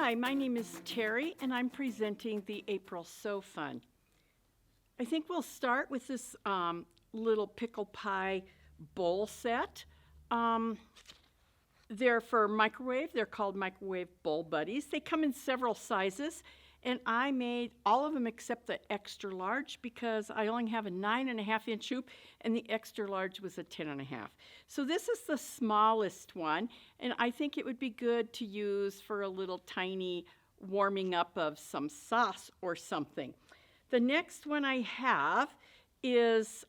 Hi, my name is Terry, and I'm presenting the April Sew Fun. I think we'll start with this little pickle pie bowl set. They're for microwave. They're called microwave bowl buddies. They come in several sizes, and I made all of them except the extra large because I only have a 9.5-inch hoop, and the extra large was a 10.5. So this is the smallest one, and I think it would be good to use for a little tiny warming up of some sauce or something. The next one I have is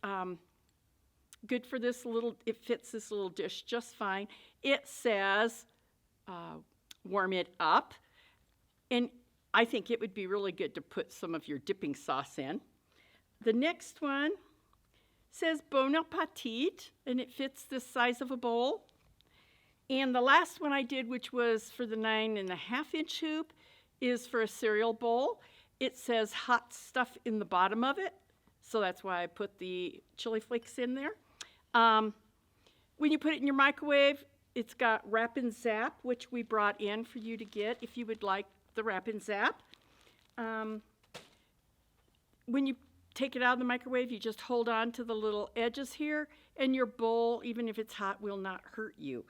good for this little, it fits this little dish just fine. It says warm it up, and I think it would be really good to put some of your dipping sauce in. The next one says Bon Appetit, and it fits this size of a bowl. And the last one I did, which was for the 9.5-inch hoop, is for a cereal bowl. It says hot stuff in the bottom of it, so that's why I put the chili flakes in there. When you put it in your microwave, it's got Wrap and Zap, which we brought in for you to get if you would like the Wrap and Zap. When you take it out of the microwave, you just hold on to the little edges here, and your bowl, even if it's hot, will not hurt you.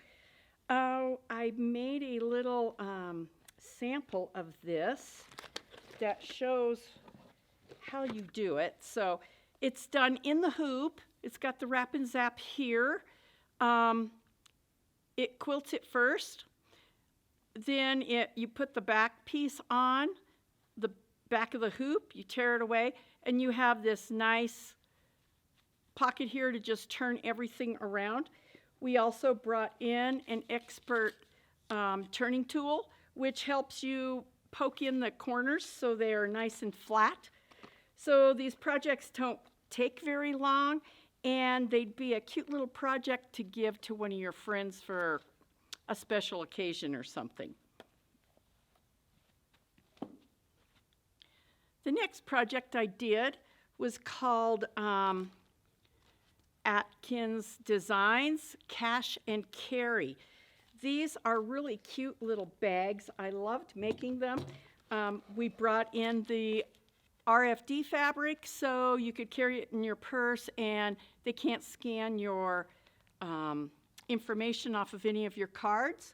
I made a little sample of this that shows how you do it. So it's done in the hoop. It's got the Wrap and Zap here. It quilts it first. Then you put the back piece on the back of the hoop, you tear it away, and you have this nice pocket here to just turn everything around. We also brought in an expert turning tool, which helps you poke in the corners so they are nice and flat. So these projects don't take very long, and they'd be a cute little project to give to one of your friends for a special occasion or something. The next project I did was called Atkins Designs Cash and Carrie. These are really cute little bags. I loved making them. We brought in the RFD fabric so you could carry it in your purse and they can't scan your information off of any of your cards.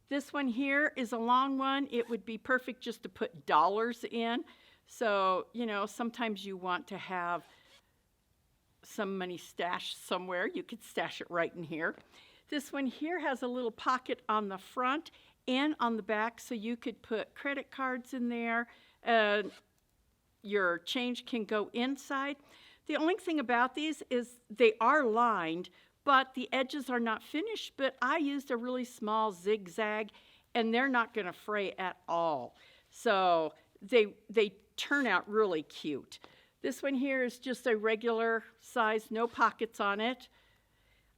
This one here is a long one. It would be perfect just to put dollars in. So, you know, sometimes you want to have some money stashed somewhere. You could stash it right in here. This one here has a little pocket on the front and on the back, so you could put credit cards in there. Your change can go inside. The only thing about these is they are lined, but the edges are not finished, but I used a really small zigzag, and they're not going to fray at all. So they turn out really cute. This one here is just a regular size, no pockets on it.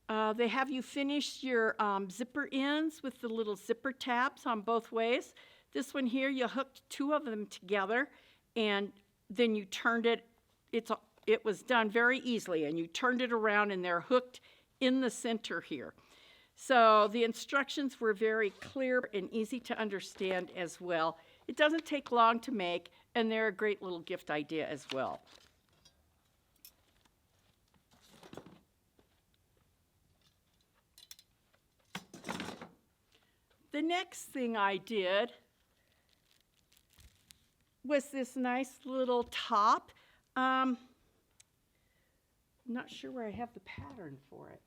They have you finish your zipper ends with the little zipper tabs on both ways. This one here, you hooked two of them together, and then you turned it. It was done very easily, and you turned it around, and they're hooked in the center here. So the instructions were very clear and easy to understand as well. It doesn't take long to make, and they're a great little gift idea as well. The next thing I did was this nice little top. I'm not sure where I have the pattern for it.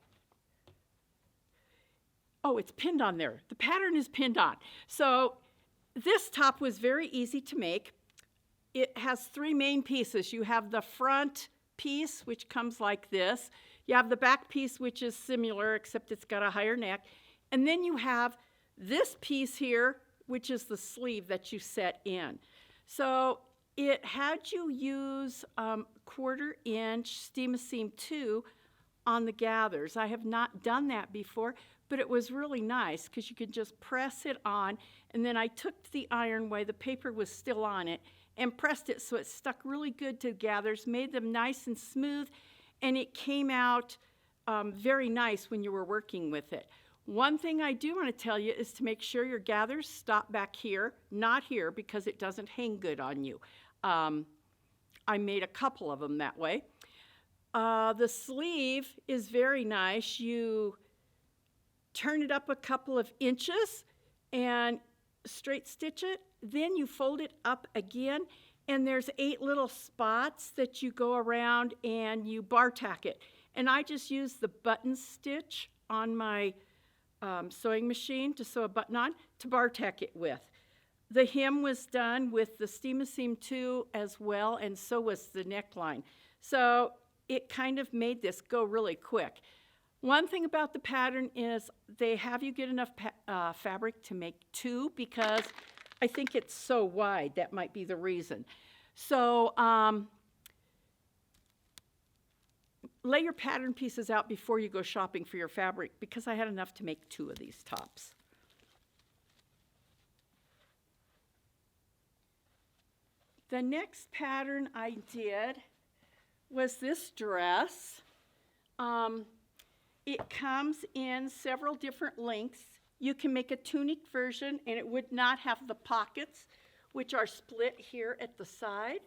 Oh, it's pinned on there. The pattern is pinned on. So this top was very easy to make. It has three main pieces. You have the front piece, which comes like this. You have the back piece, which is similar, except it's got a higher neck. And then you have this piece here, which is the sleeve that you set in. So it had you use 1/4-inch Steam-A-Seam 2 on the gathers. I have not done that before, but it was really nice because you could just press it on, and then I took the iron while the paper was still on it and pressed it so it stuck really good to gathers, made them nice and smooth, and it came out very nice when you were working with it. One thing I do want to tell you is to make sure your gathers stop back here, not here, because it doesn't hang good on you. I made a couple of them that way. The sleeve is very nice. You turn it up a couple of inches and straight stitch it. Then you fold it up again, and there's 8 little spots that you go around and you bar tack it. And I just use the button stitch on my sewing machine to sew a button on to bar tack it with. The hem was done with the Steam-A-Seam 2 as well, and so was the neckline. So it kind of made this go really quick. One thing about the pattern is they have you get enough fabric to make 2, because I think it's so wide. That might be the reason. So lay your pattern pieces out before you go shopping for your fabric, because I had enough to make 2 of these tops. The next pattern I did was this dress. It comes in several different lengths. You can make a tunic version, and it would not have the pockets, which are split here at the side.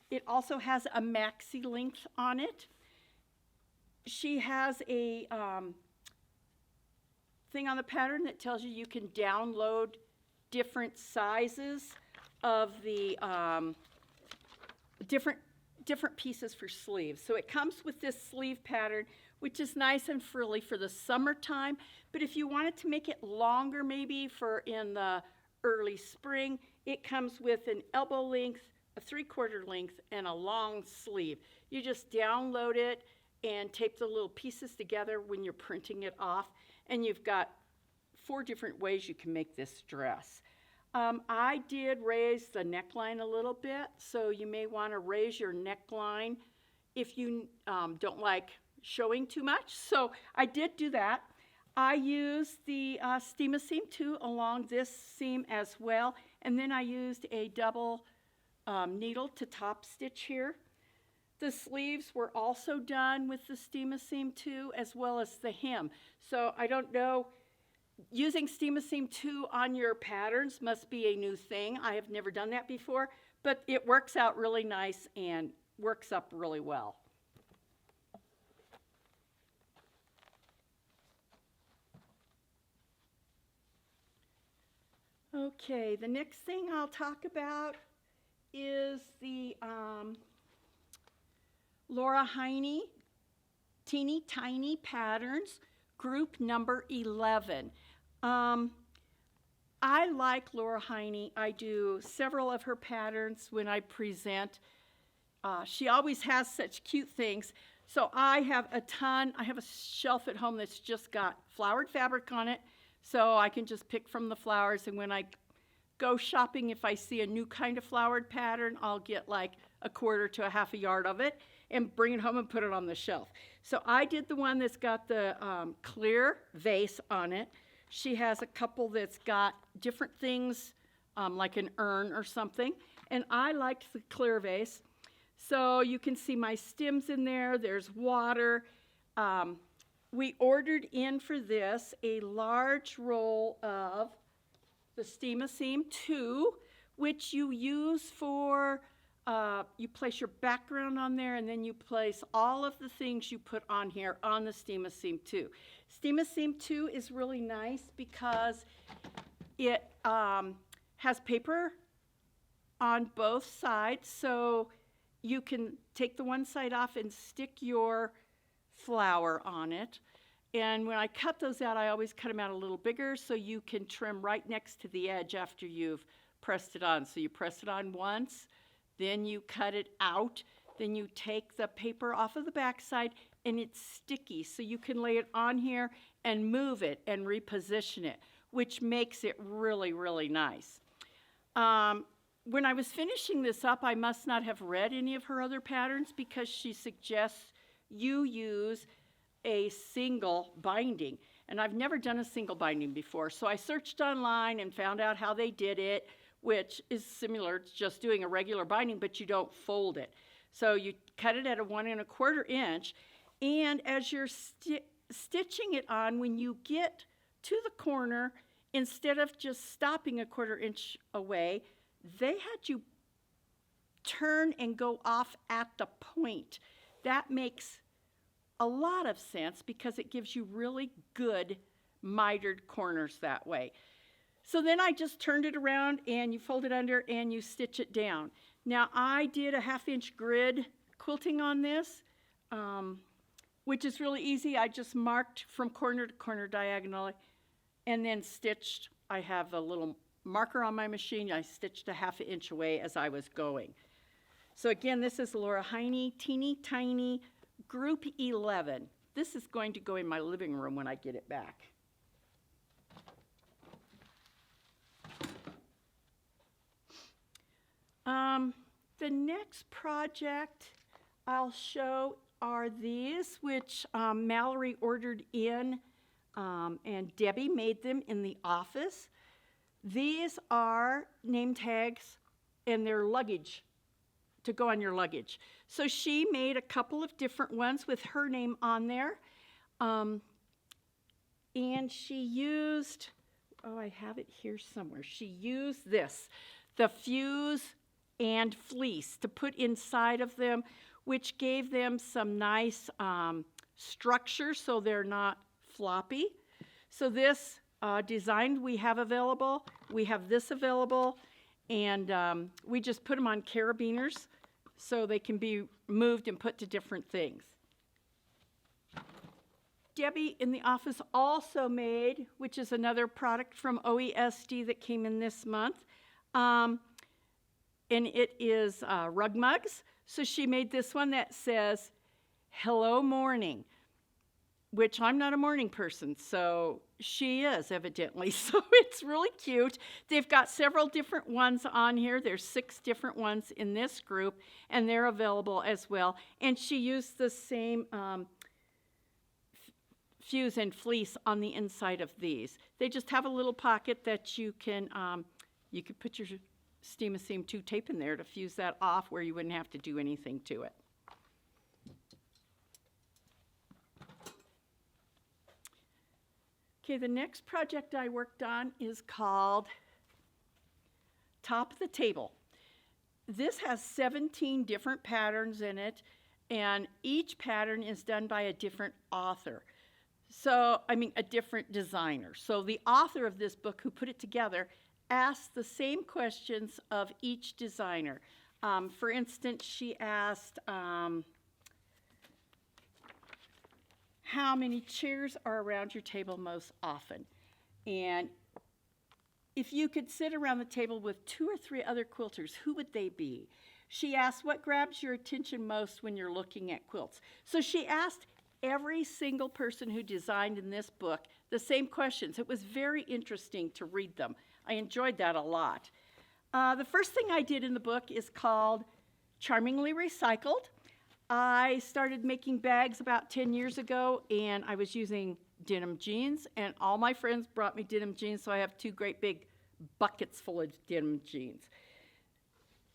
It also has a maxi length on it. She has a thing on the pattern that tells you you can download different sizes of the different pieces for sleeves. So it comes with this sleeve pattern, which is nice and frilly for the summertime. But if you wanted to make it longer, maybe for in the early spring, it comes with an elbow length, a 3/4 length, and a long sleeve. You just download it and tape the little pieces together when you're printing it off, and you've got 4 different ways you can make this dress. I did raise the neckline a little bit, so you may want to raise your neckline if you don't like showing too much. So I did do that. I used the Steam-A-Seam 2 along this seam as well, and then I used a double needle to top stitch here. The sleeves were also done with the Steam-A-Seam 2 as well as the hem. So I don't know, using Steam-A-Seam 2 on your patterns must be a new thing. I have never done that before, but it works out really nice and works up really well. Okay, the next thing I'll talk about is the Laura Heine Teeny Tiny Patterns, group number 11. I like Laura Heine. I do several of her patterns when I present. She always has such cute things. So I have a ton. I have a shelf at home that's just got flowered fabric on it, so I can just pick from the flowers. And when I go shopping, if I see a new kind of flowered pattern, I'll get like 1/4 to 1/2 yard of it and bring it home and put it on the shelf. So I did the one that's got the clear vase on it. She has a couple that's got different things, like an urn or something, and I liked the clear vase. So you can see my stems in there. There's water. We ordered in for this a large roll of the Steam-A-Seam 2, which you use for, you place your background on there, and then you place all of the things you put on here on the Steam-A-Seam 2. Steam-A-Seam 2 is really nice because it has paper on both sides, so you can take the one side off and stick your flower on it. And when I cut those out, I always cut them out a little bigger so you can trim right next to the edge after you've pressed it on. So you press it on once, then you cut it out, then you take the paper off of the back side, and it's sticky, so you can lay it on here and move it and reposition it, which makes it really, really nice. When I was finishing this up, I must not have read any of her other patterns because she suggests you use a single binding. And I've never done a single binding before, so I searched online and found out how they did it, which is similar to just doing a regular binding, but you don't fold it. So you cut it at a 1 1/4 inch, and as you're stitching it on, when you get to the corner, instead of just stopping a 1/4 inch away, they had you turn and go off at the point. That makes a lot of sense because it gives you really good mitered corners that way. So then I just turned it around and you fold it under and you stitch it down. Now I did a 1/2 inch grid quilting on this, which is really easy. I just marked from corner to corner diagonally and then stitched. I have a little marker on my machine. I stitched a 1/2 inch away as I was going. So again, this is Laura Heine, Teeny Tiny, Group 11. This is going to go in my living room when I get it back. The next project I'll show are these, which Mallory ordered in, and Debbie made them in the office. These are name tags, and they're luggage, to go on your luggage. So she made a couple of different ones with her name on there. And she used, oh, I have it here somewhere. She used this, the fuse and fleece, to put inside of them, which gave them some nice structure so they're not floppy. So this design we have available. We have this available, and we just put them on carabiners so they can be moved and put to different things. Debbie in the office also made, which is another product from OESD that came in this month, and it is rug mugs. So she made this one that says, "Hello Morning," which I'm not a morning person, so she is evidently. So it's really cute. They've got several different ones on here. There's 6 different ones in this group, and they're available as well. And she used the same fuse and fleece on the inside of these. They just have a little pocket that you can put your Steam Seam 2 tape in there to fuse that off where you wouldn't have to do anything to it. Okay, the next project I worked on is called Top of the Table. This has 17 different patterns in it, and each pattern is done by a different author. So, a different designer. So the author of this book who put it together asked the same questions of each designer. For instance, she asked, how many chairs are around your table most often? And if you could sit around the table with 2 or 3 other quilters, who would they be? She asked, what grabs your attention most when you're looking at quilts? So she asked every single person who designed in this book the same questions. It was very interesting to read them. I enjoyed that a lot. The first thing I did in the book is called Charmingly Recycled. I started making bags about 10 years ago, and I was using denim jeans, and all my friends brought me denim jeans, so I have 2 great big buckets full of denim jeans.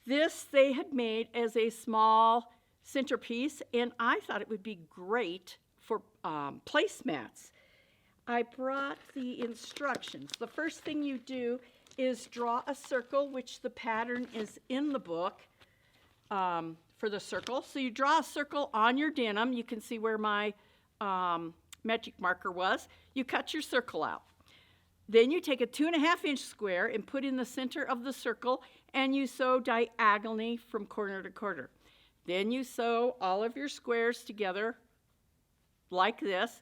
This they had made as a small centerpiece, and I thought it would be great for placemats. I brought the instructions. The first thing you do is draw a circle, which the pattern is in the book for the circle. So you draw a circle on your denim. You can see where my magic marker was. You cut your circle out. Then you take a 2.5 inch square and put in the center of the circle, and you sew diagonally from corner to corner. Then you sew all of your squares together like this.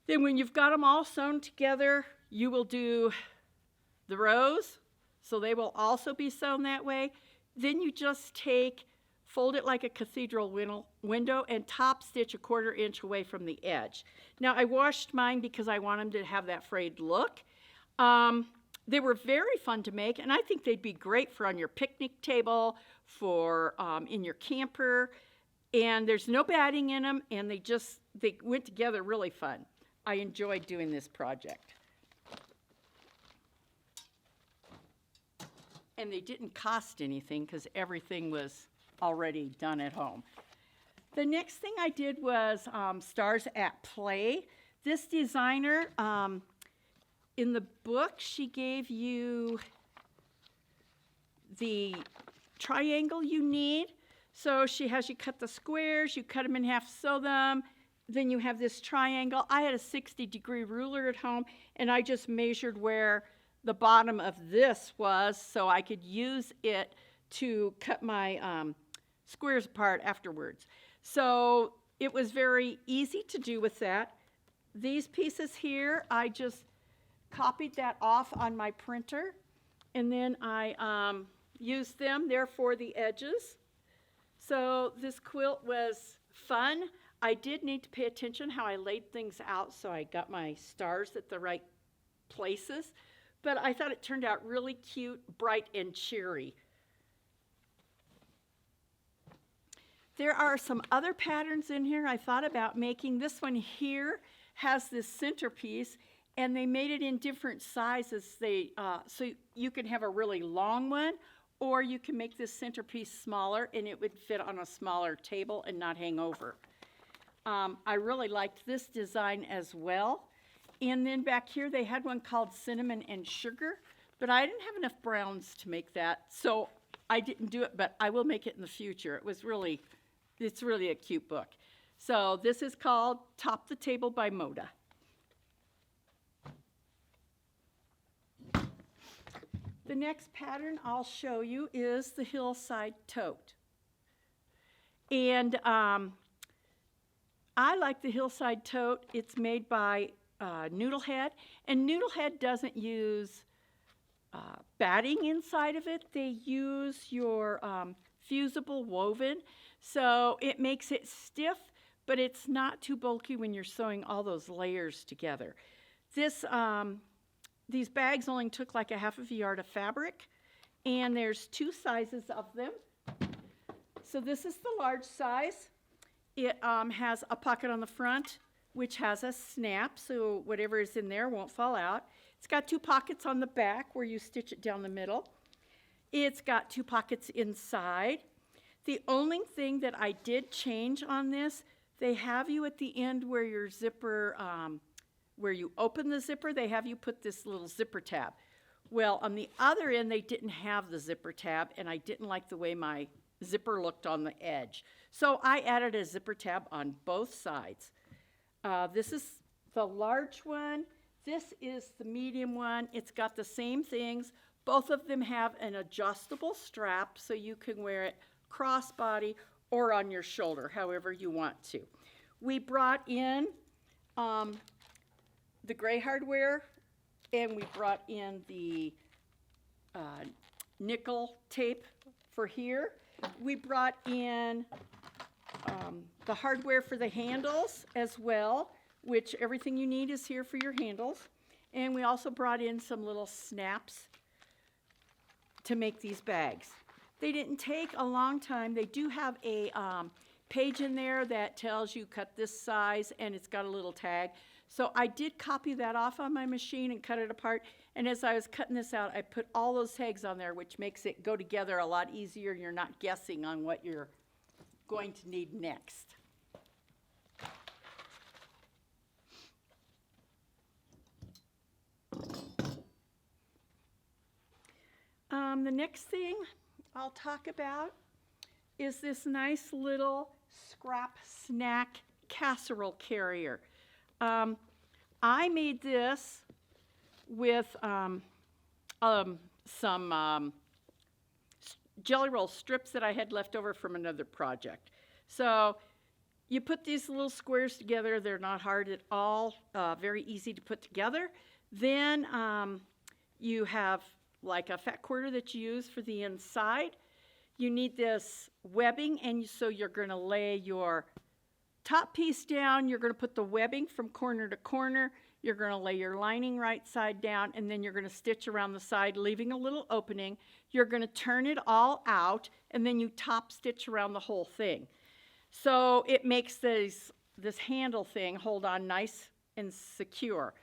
Then when you've got them all sewn together, you will do the rows, so they will also be sewn that way. Then you just fold it like a cathedral window and top stitch a 1/4 inch away from the edge. Now I washed mine because I want them to have that frayed look. They were very fun to make, and I think they'd be great for on your picnic table, for in your camper, and there's no batting in them, and they went together really fun. I enjoyed doing this project. And they didn't cost anything because everything was already done at home. The next thing I did was Stars at Play. This designer, in the book, she gave you the triangle you need. So she has you cut the squares, you cut them in half, sew them, then you have this triangle. I had a 60-degree ruler at home, and I just measured where the bottom of this was so I could use it to cut my squares apart afterwards. So it was very easy to do with that. These pieces here, I just copied that off on my printer, and then I used them there for the edges. So this quilt was fun. I did need to pay attention how I laid things out so I got my stars at the right places, but I thought it turned out really cute, bright, and cheery. There are some other patterns in here I thought about making. This one here has this centerpiece, and they made it in different sizes. So you can have a really long one, or you can make this centerpiece smaller, and it would fit on a smaller table and not hang over. I really liked this design as well. And then back here, they had one called Cinnamon and Sugar, but I didn't have enough browns to make that, so I didn't do it, but I will make it in the future. It's really a cute book. So this is called Top the Table by Moda. The next pattern I'll show you is the Hillside Tote. And I like the Hillside Tote. It's made by Noodlehead, and Noodlehead doesn't use batting inside of it. They use your fusible woven, so it makes it stiff, but it's not too bulky when you're sewing all those layers together. These bags only took like a half of a yard of fabric, and there's two sizes of them. So this is the large size. It has a pocket on the front, which has a snap, so whatever is in there won't fall out. It's got two pockets on the back where you stitch it down the middle. It's got two pockets inside. The only thing that I did change on this, they have you at the end where your zipper, where you open the zipper, they have you put this little zipper tab. Well, on the other end, they didn't have the zipper tab, and I didn't like the way my zipper looked on the edge. So I added a zipper tab on both sides. This is the large one. This is the medium one. It's got the same things. Both of them have an adjustable strap, so you can wear it crossbody or on your shoulder, however you want to. We brought in the gray hardware, and we brought in the nickel tape for here. We brought in the hardware for the handles as well, which everything you need is here for your handles. And we also brought in some little snaps to make these bags. They didn't take a long time. They do have a page in there that tells you cut this size, and it's got a little tag. So I did copy that off on my machine and cut it apart. And as I was cutting this out, I put all those tags on there, which makes it go together a lot easier. You're not guessing on what you're going to need next. The next thing I'll talk about is this nice little scrap snack casserole carrier. I made this with some jelly roll strips that I had left over from another project. So you put these little squares together. They're not hard at all, very easy to put together. Then you have like a fat quarter that you use for the inside. You need this webbing, and so you're going to lay your top piece down. You're going to put the webbing from corner to corner. You're going to lay your lining right side down, and then you're going to stitch around the side, leaving a little opening. You're going to turn it all out, and then you top stitch around the whole thing. So it makes this handle thing hold on nice and secure.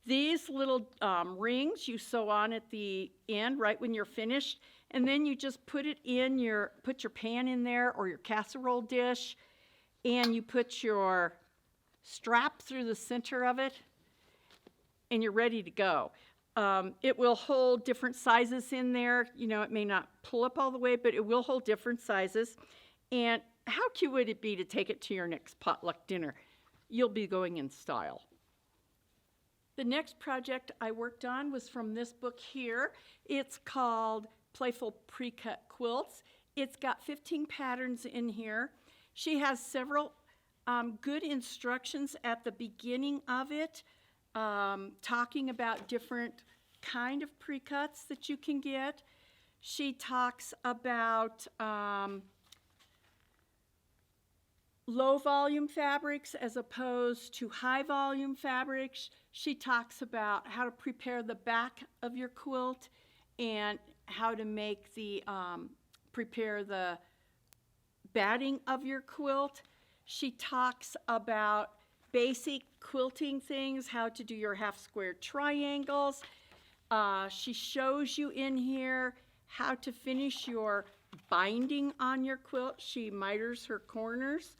These little rings you sew on at the end right when you're finished, and then you just put it in put your pan in there or your casserole dish, and you put your strap through the center of it, and you're ready to go. It will hold different sizes in there. You know, it may not pull up all the way, but it will hold different sizes. And how cute would it be to take it to your next potluck dinner? You'll be going in style. The next project I worked on was from this book here. It's called Playful Pre-Cut Quilts. It's got 15 patterns in here. She has several good instructions at the beginning of it, talking about different kind of pre-cuts that you can get. She talks about low volume fabrics as opposed to high volume fabrics. She talks about how to prepare the back of your quilt and how to make the, prepare the batting of your quilt. She talks about basic quilting things, how to do your half square triangles. She shows you in here how to finish your binding on your quilt. She miters her corners.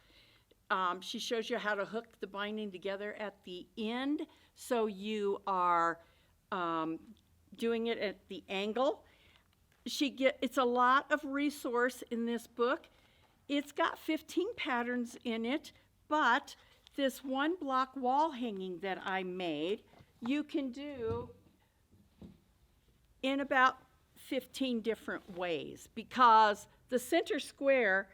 She shows you how to hook the binding together at the end so you are doing it at the angle. It's a lot of resource in this book. It's got 15 patterns in it, but this one block wall hanging that I made, you can do in about 15 different ways, because the center square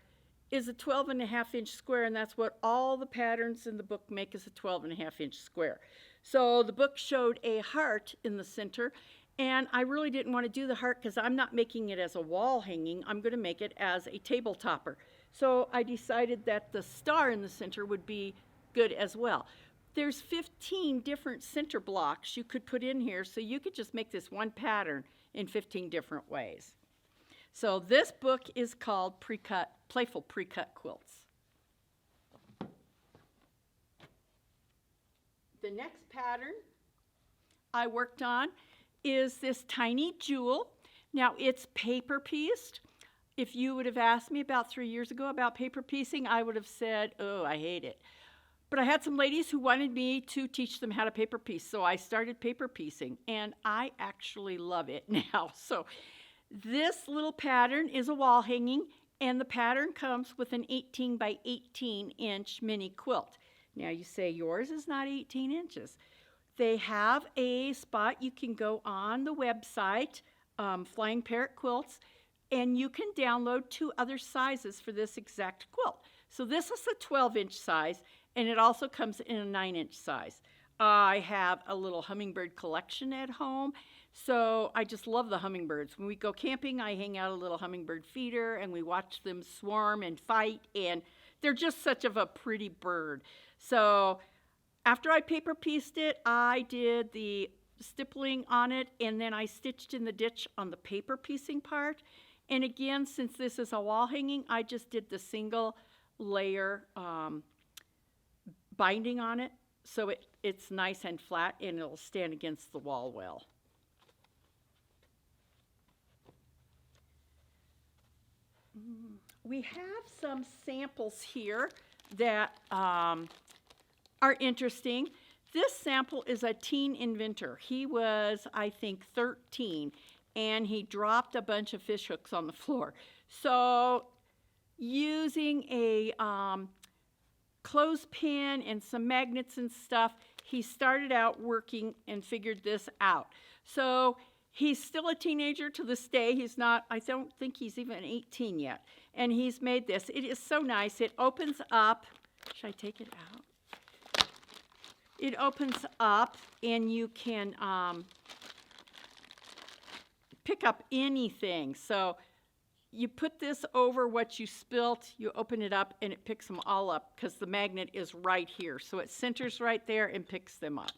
is a 12.5-inch square, and that's what all the patterns in the book make, is a 12.5-inch square. So the book showed a heart in the center, and I really didn't want to do the heart because I'm not making it as a wall hanging. I'm going to make it as a table topper. So I decided that the star in the center would be good as well. There's 15 different center blocks you could put in here, so you could just make this one pattern in 15 different ways. So this book is called Playful Pre-Cut Quilts. The next pattern I worked on is this tiny jewel. Now it's paper pieced. If you would have asked me about 3 years ago about paper piecing, I would have said, oh, I hate it. But I had some ladies who wanted me to teach them how to paper piece, so I started paper piecing, and I actually love it now. So this little pattern is a wall hanging, and the pattern comes with an 18 by 18 inch mini quilt. Now you say yours is not 18 inches. They have a spot you can go on the website, Flying Parrot Quilts, and you can download 2 other sizes for this exact quilt. So this is a 12-inch size, and it also comes in a 9-inch size. I have a little hummingbird collection at home, so I just love the hummingbirds. When we go camping, I hang out a little hummingbird feeder, and we watch them swarm and fight, and they're just such of a pretty bird. So after I paper pieced it, I did the stippling on it, and then I stitched in the ditch on the paper piecing part. And again, since this is a wall hanging, I just did the single layer binding on it, so it's nice and flat, and it'll stand against the wall well. We have some samples here that are interesting. This sample is a teen inventor. He was, I think, 13, and he dropped a bunch of fish hooks on the floor. So using a clothespin and some magnets and stuff, he started out working and figured this out. So he's still a teenager to this day. He's not, I don't think he's even 18 yet. And he's made this. It is so nice. It opens up. Should I take it out? It opens up, and you can pick up anything. So you put this over what you spilt, you open it up, and it picks them all up because the magnet is right here. So it centers right there and picks them up.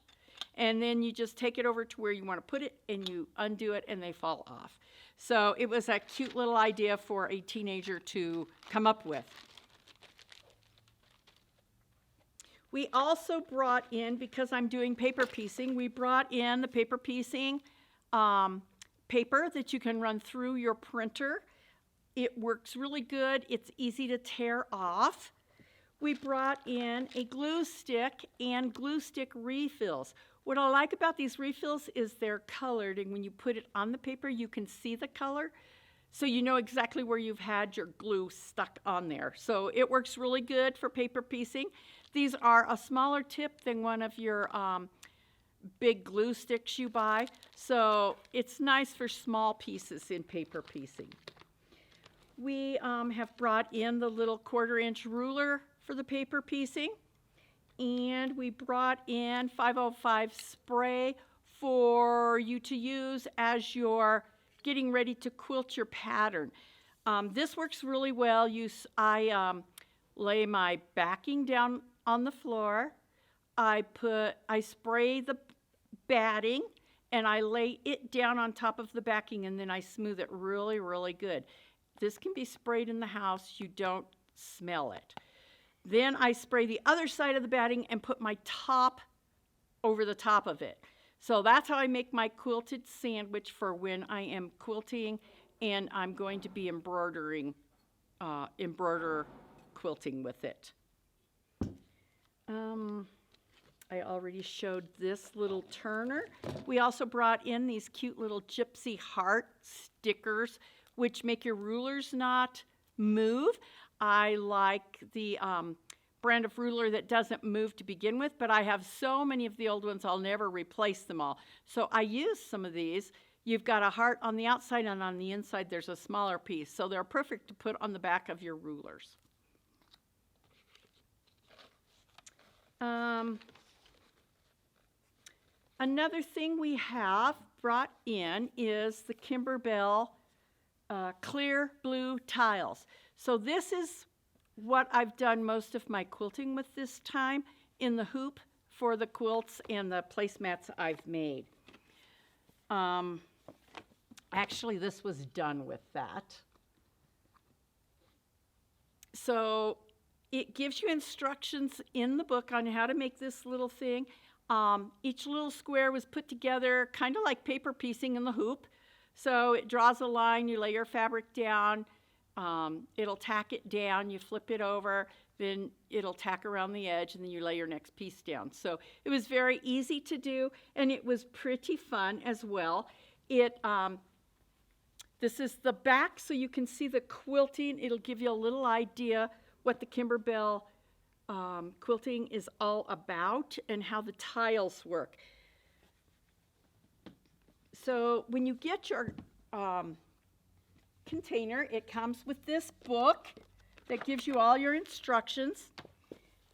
And then you just take it over to where you want to put it, and you undo it, and they fall off. So it was a cute little idea for a teenager to come up with. We also brought in, because I'm doing paper piecing, we brought in the paper piecing paper that you can run through your printer. It works really good. It's easy to tear off. we brought in a glue stick and glue stick refills. What I like about these refills is they're colored, and when you put it on the paper, you can see the color, so you know exactly where you've had your glue stuck on there. So it works really good for paper piecing. These are a smaller tip than one of your big glue sticks you buy, so it's nice for small pieces in paper piecing. We have brought in the little 1/4-inch ruler for the paper piecing, and we brought in 505 spray for you to use as you're getting ready to quilt your pattern. This works really well. I lay my backing down on the floor. I spray the batting, and I lay it down on top of the backing, and then I smooth it really, really good. This can be sprayed in the house. You don't smell it. Then I spray the other side of the batting and put my top over the top of it. So that's how I make my quilted sandwich for when I am quilting and I'm going to be embroider quilting with it. I already showed this little turner. We also brought in these cute little gypsy heart stickers, which make your rulers not move. I like the brand of ruler that doesn't move to begin with, but I have so many of the old ones, I'll never replace them all. So I use some of these. You've got a heart on the outside, and on the inside there's a smaller piece. So they're perfect to put on the back of your rulers. Another thing we have brought in is the Kimberbell clear blue tiles. So this is what I've done most of my quilting with this time in the hoop for the quilts and the placemats I've made. Actually, this was done with that. So it gives you instructions in the book on how to make this little thing. Each little square was put together kind of like paper piecing in the hoop. So it draws a line, you lay your fabric down, it'll tack it down, you flip it over, then it'll tack around the edge, and then you lay your next piece down. So it was very easy to do, and it was pretty fun as well. This is the back, so you can see the quilting. It'll give you a little idea what the Kimberbell quilting is all about and how the tiles work. So when you get your container, it comes with this book that gives you all your instructions.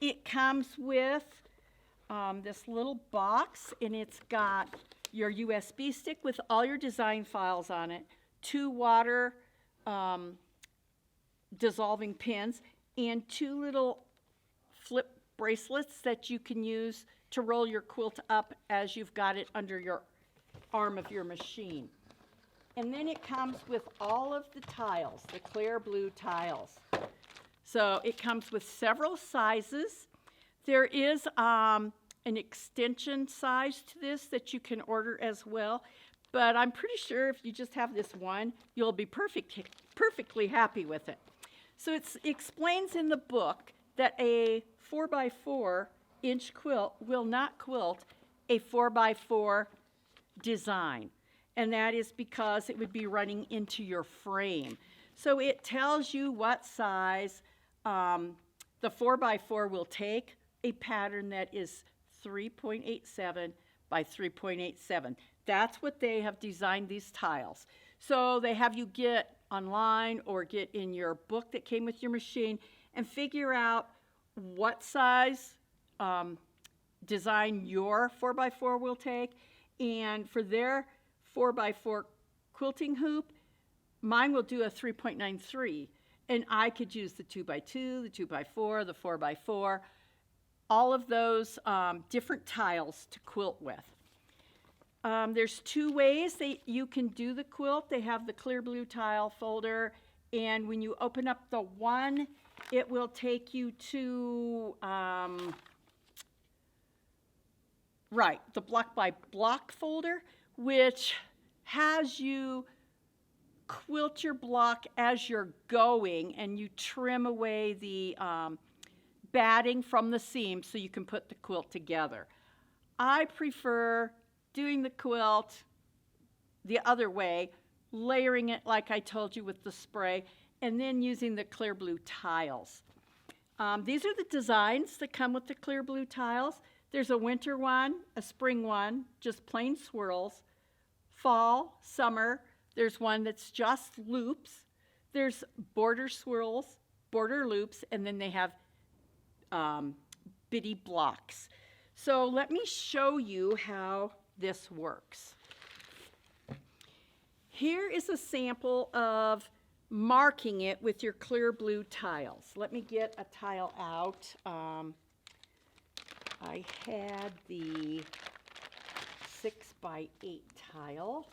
It comes with this little box, and it's got your USB stick with all your design files on it, 2 water dissolving pins, and 2 little flip bracelets that you can use to roll your quilt up as you've got it under your arm of your machine. And then it comes with all of the tiles, the clear blue tiles. So it comes with several sizes. There is an extension size to this that you can order as well, but I'm pretty sure if you just have this one, you'll be perfectly happy with it. So it explains in the book that a 4x4-inch quilt will not quilt a 4x4 design, and that is because it would be running into your frame. So it tells you what size the 4x4 will take, a pattern that is 3.87 by 3.87. That's what they have designed these tiles. So they have you get online or get in your book that came with your machine and figure out what size design your 4x4 will take. And for their 4x4 quilting hoop, mine will do a 3.93. And I could use the 2x2, the 2x4, the 4x4, all of those different tiles to quilt with. There's 2 ways that you can do the quilt. They have the clear blue tile folder, and when you open up the one, it will take you to, the block by block folder, which has you quilt your block as you're going, and you trim away the batting from the seam so you can put the quilt together. I prefer doing the quilt the other way, layering it like I told you with the spray, and then using the clear blue tiles. These are the designs that come with the clear blue tiles. There's a winter one, a spring one, just plain swirls, fall, summer. There's one that's just loops. There's border swirls, border loops, and then they have bitty blocks. So let me show you how this works. Here is a sample of marking it with your clear blue tiles. Let me get a tile out. I had the 6x8 tile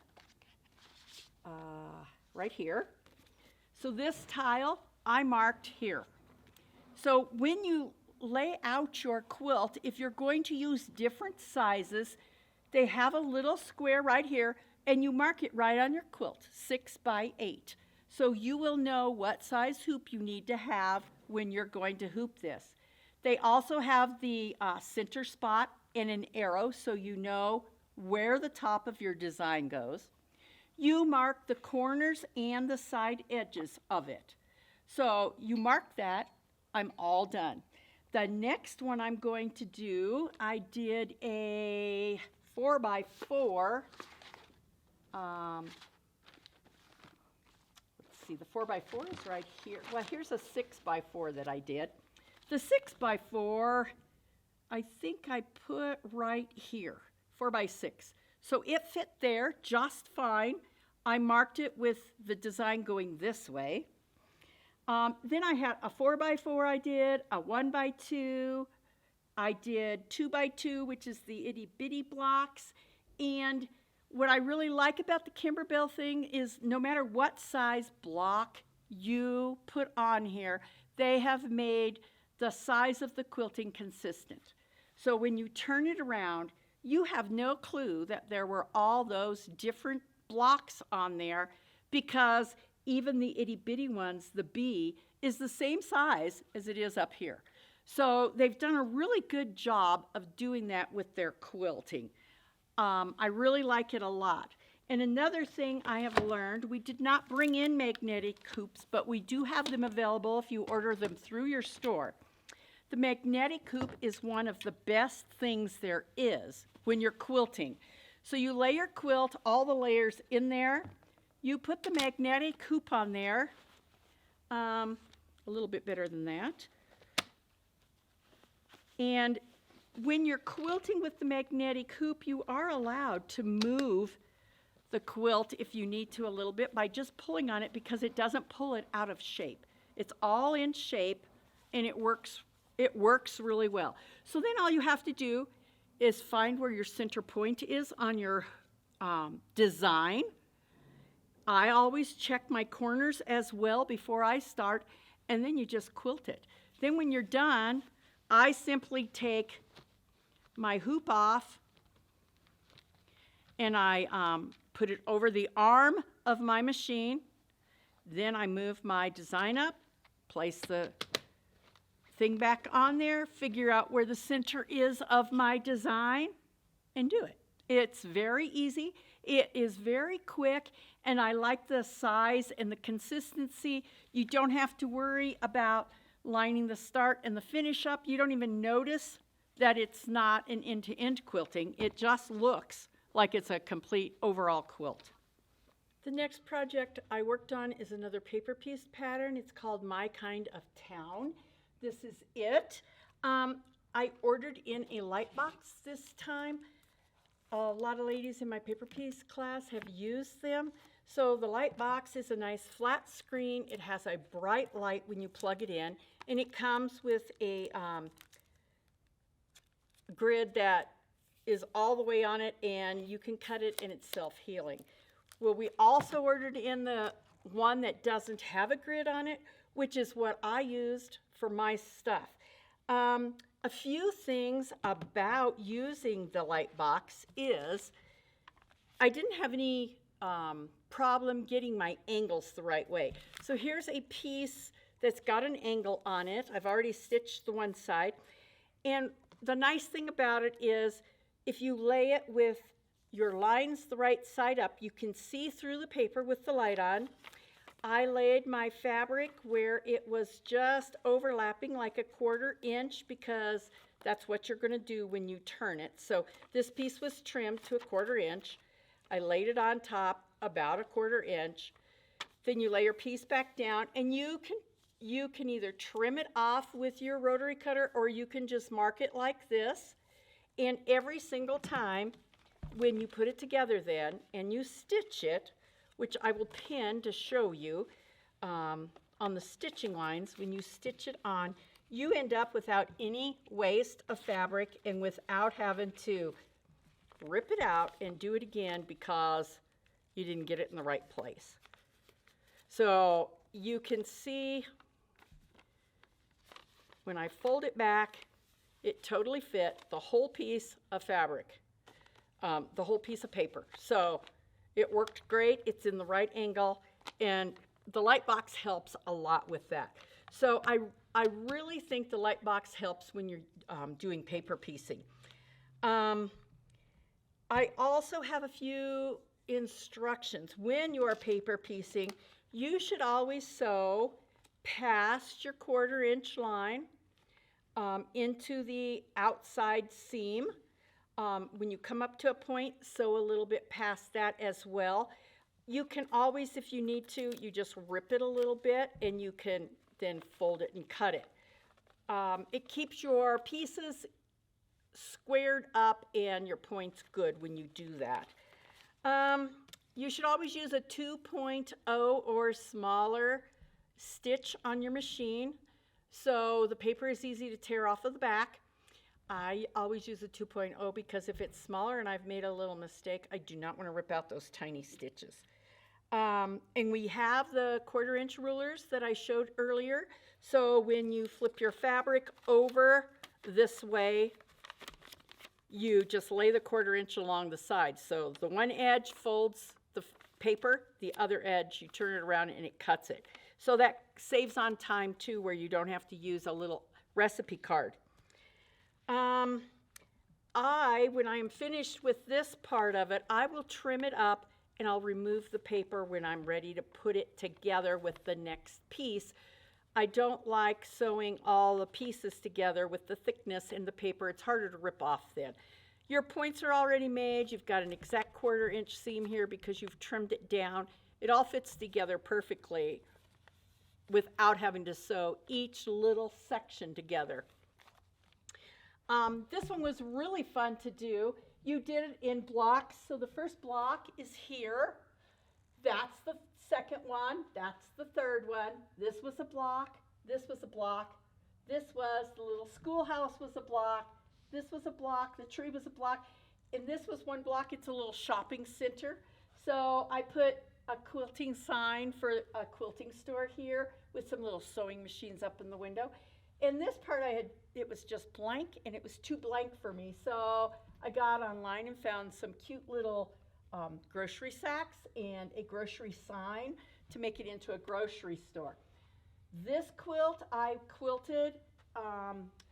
right here. So this tile I marked here. So when you lay out your quilt, if you're going to use different sizes, they have a little square right here, and you mark it right on your quilt, 6x8. So you will know what size hoop you need to have when you're going to hoop this. They also have the center spot and an arrow so you know where the top of your design goes. You mark the corners and the side edges of it. So you mark that, I'm all done. The next one I'm going to do, I did a 4x4. Let's see, the 4x4 is right here. Well, here's a 6x4 that I did. The 6x4, I think I put right here, 4x6. So it fit there just fine. I marked it with the design going this way. Then I had a 4x4 I did, a 1x2. I did 2x2, which is the itty bitty blocks. And what I really like about the Kimberbell thing is no matter what size block you put on here, they have made the size of the quilting consistent. So when you turn it around, you have no clue that there were all those different blocks on there, because even the itty bitty ones, the B, is the same size as it is up here. So they've done a really good job of doing that with their quilting. I really like it a lot. And another thing I have learned, we did not bring in magnetic hoops, but we do have them available if you order them through your store. The magnetic hoop is one of the best things there is when you're quilting. So you lay your quilt, all the layers in there. You put the magnetic hoop on there, a little bit better than that. And when you're quilting with the magnetic hoop, you are allowed to move the quilt if you need to a little bit by just pulling on it, because it doesn't pull it out of shape. It's all in shape, and it works really well. So then all you have to do is find where your center point is on your design. I always check my corners as well before I start, and then you just quilt it. Then when you're done, I simply take my hoop off and I put it over the arm of my machine. Then I move my design up, place the thing back on there, figure out where the center is of my design, and do it. It's very easy. It is very quick, and I like the size and the consistency. You don't have to worry about lining the start and the finish up. You don't even notice that it's not an end-to-end quilting. It just looks like it's a complete overall quilt. The next project I worked on is another paper piece pattern. It's called My Kind of Town. This is it. I ordered in a light box this time. A lot of ladies in my paper piece class have used them. So the light box is a nice flat screen. It has a bright light when you plug it in, and it comes with a grid that is all the way on it, and you can cut it and it's self-healing. Well, we also ordered in the one that doesn't have a grid on it, which is what I used for my stuff. A few things about using the light box is I didn't have any problem getting my angles the right way. So here's a piece that's got an angle on it. I've already stitched the one side. And the nice thing about it is if you lay it with your lines the right side up, you can see through the paper with the light on. I laid my fabric where it was just overlapping like a 1/4 inch because that's what you're going to do when you turn it. So this piece was trimmed to a 1/4 inch. I laid it on top about a 1/4 inch. Then you lay your piece back down, and you can either trim it off with your rotary cutter or you can just mark it like this. And every single time when you put it together then and you stitch it, which I will pin to show you on the stitching lines, when you stitch it on, you end up without any waste of fabric and without having to rip it out and do it again because you didn't get it in the right place. So you can see when I fold it back, it totally fit the whole piece of fabric, the whole piece of paper. So it worked great. It's in the right angle, and the light box helps a lot with that. So I really think the light box helps when you're doing paper piecing. I also have a few instructions. When you are paper piecing, you should always sew past your 1/4 inch line into the outside seam. When you come up to a point, sew a little bit past that as well. You can always, if you need to, you just rip it a little bit and you can then fold it and cut it. It keeps your pieces squared up and your points good when you do that. You should always use a 2.0 or smaller stitch on your machine so the paper is easy to tear off of the back. I always use a 2.0 because if it's smaller and I've made a little mistake, I do not want to rip out those tiny stitches. And we have the 1/4 inch rulers that I showed earlier. So when you flip your fabric over this way, you just lay the 1/4 inch along the side. So the one edge folds the paper, the other edge, you turn it around and it cuts it. So that saves on time too, where you don't have to use a little recipe card. When I am finished with this part of it, I will trim it up and I'll remove the paper when I'm ready to put it together with the next piece. I don't like sewing all the pieces together with the thickness in the paper. It's harder to rip off then. Your points are already made. You've got an exact 1/4 inch seam here because you've trimmed it down. It all fits together perfectly without having to sew each little section together. This one was really fun to do. You did it in blocks. So the first block is here. That's the second one. That's the third one. This was a block. This was a block. This was the little schoolhouse was a block. This was a block. The tree was a block. And this was one block. It's a little shopping center. So I put a quilting sign for a quilting store here with some little sewing machines up in the window. And this part it was just blank and it was too blank for me. So I got online and found some cute little grocery sacks and a grocery sign to make it into a grocery store. This quilt I quilted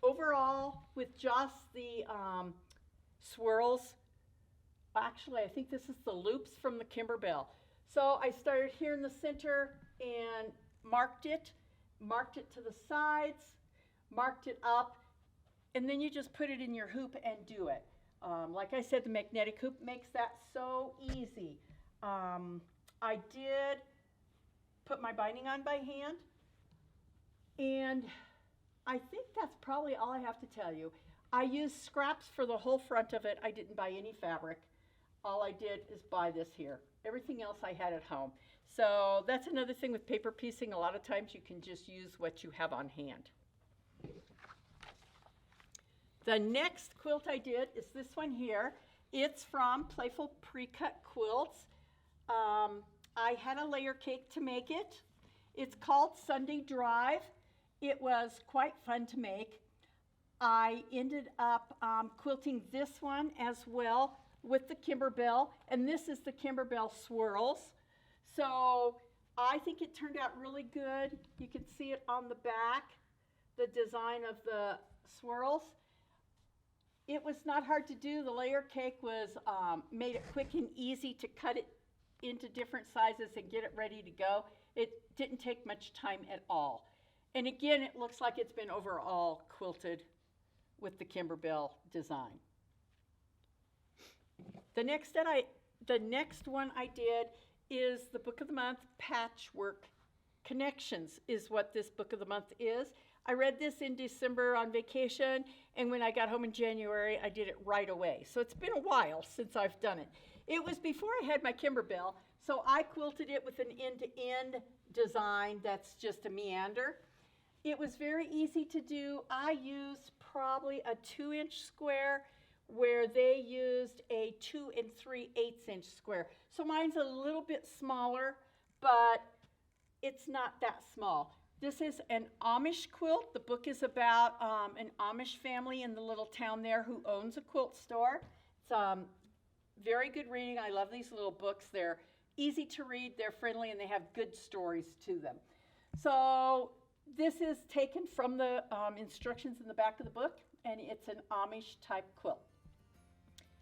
overall with just the swirls. Actually, I think this is the loops from the Kimberbell. So I started here in the center and marked it to the sides, marked it up, and then you just put it in your hoop and do it. Like I said, the magnetic hoop makes that so easy. I did put my binding on by hand, and I think that's probably all I have to tell you. I used scraps for the whole front of it. I didn't buy any fabric. All I did is buy this here. Everything else I had at home. So that's another thing with paper piecing. A lot of times you can just use what you have on hand. The next quilt I did is this one here. It's from Playful Pre-Cut Quilts. I had a layer cake to make it. It's called Sunday Drive. It was quite fun to make. I ended up quilting this one as well with the Kimberbell, and this is the Kimberbell swirls. So I think it turned out really good. You can see it on the back, the design of the swirls. It was not hard to do. The layer cake was made it quick and easy to cut it into different sizes and get it ready to go. It didn't take much time at all. And again, it looks like it's been overall quilted with the Kimberbell design. The next one I did is the book of the month, Patchwork Connections is what this book of the month is. I read this in December on vacation, and when I got home in January, I did it right away. So it's been a while since I've done it. It was before I had my Kimberbell, so I quilted it with an end-to-end design that's just a meander. It was very easy to do. I used probably a 2-inch square where they used a 2 3/8 square. So mine's a little bit smaller, but it's not that small. This is an Amish quilt. The book is about an Amish family in the little town there who owns a quilt store. It's very good reading. I love these little books. They're easy to read, they're friendly, and they have good stories to them. So this is taken from the instructions in the back of the book, and it's an Amish type quilt.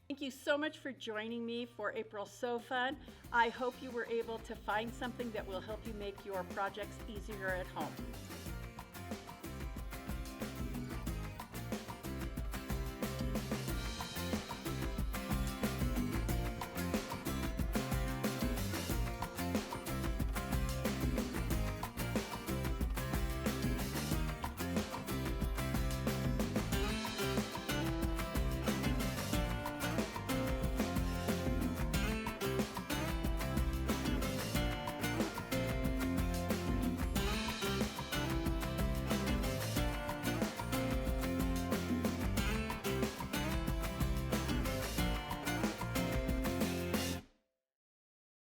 Thank you so much for joining me for April Sew Fun. I hope you were able to find something that will help you make your projects easier at home.